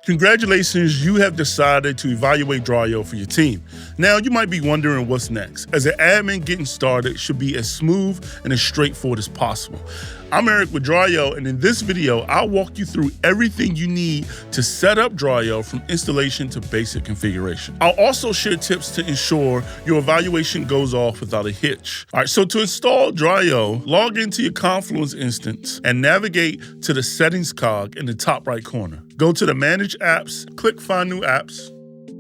Congratulations, you have decided to evaluate drawio for your team. Now, you might be wondering what's next. As an admin, getting started should be as smooth and as straightforward as possible. I'm Eric with drawio, and in this video, I'll walk you through everything you need to set up drawio from installation to basic configuration. I'll also share tips to ensure your evaluation goes off without a hitch. All right, so to install drawio, log into your Confluence instance and navigate to the settings cog in the top right corner. Go to the Manage Apps, click Find New Apps,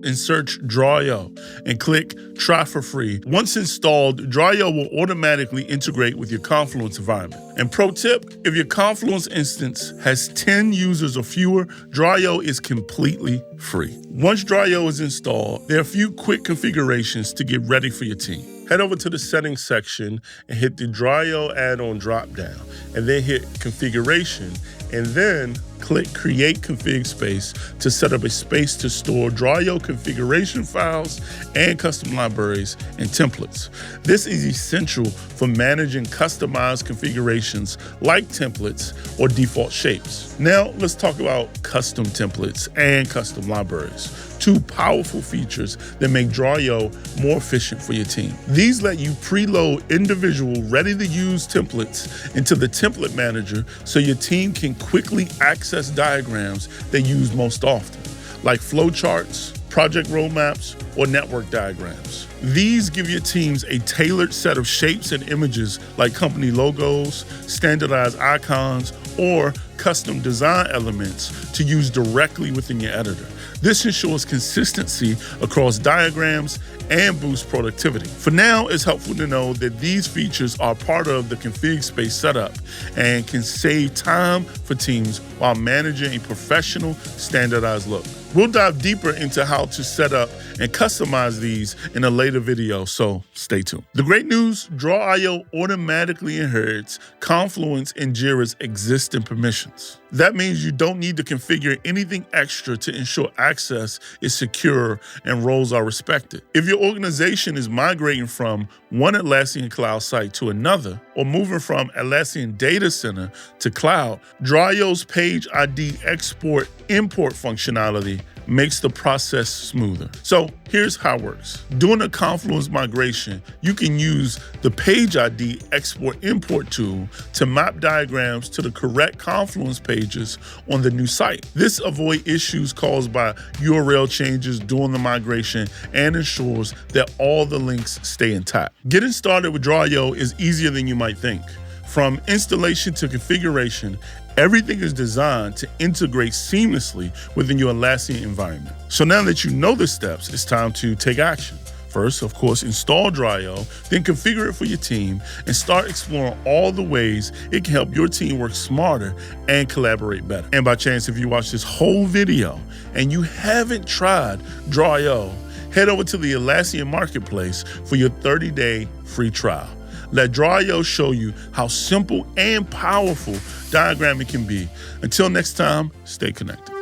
and search drawio and click Try for Free. Once installed, drawio will automatically integrate with your Confluence environment. And pro tip, if your Confluence instance has 10 users or fewer, drawio is completely free. Once drawio is installed, there are a few quick configurations to get ready for your team. Head over to the settings section and hit the drawio add-on dropdown, and then hit configuration, and then click Create Config Space to set up a space to store drawio configuration files and custom libraries and templates. This is essential for managing customized configurations like templates or default shapes. Now, let's talk about custom templates and custom libraries, two powerful features that make drawio more efficient for your team. These let you preload individual ready-to-use templates into the template manager so your team can quickly access diagrams they use most often, like flowcharts, project roadmaps, or network diagrams. These give your teams a tailored set of shapes and images like company logos, standardized icons, or custom design elements to use directly within your editor. This ensures consistency across diagrams and boosts productivity. For now, it's helpful to know that these features are part of the config space setup and can save time for teams while managing a professional, standardized look. We'll dive deeper into how to set up and customize these in a later video, so stay tuned. The great news, drawio automatically inherits Confluence and Jira's existing permissions. That means you don't need to configure anything extra to ensure access is secure and roles are respected. If your organization is migrating from one Atlassian cloud site to another, or moving from Atlassian data center to cloud, drawio's page ID export-import functionality makes the process smoother. So here's how it works. During a Confluence migration, you can use the Page ID Export-Import tool to map diagrams to the correct Confluence pages on the new site. This avoids issues caused by URL changes during the migration and ensures that all the links stay intact. Getting started with drawio is easier than you might think. From installation to configuration, everything is designed to integrate seamlessly within your Atlassian environment. So now that you know the steps, it's time to take action. First, of course, install drawio, then configure it for your team, and start exploring all the ways it can help your team work smarter and collaborate better. And by chance, if you watch this whole video and you haven't tried drawio, head over to the Atlassian Marketplace for your 30-day free trial. Let drawio show you how simple and powerful diagramming can be. Until next time, stay connected.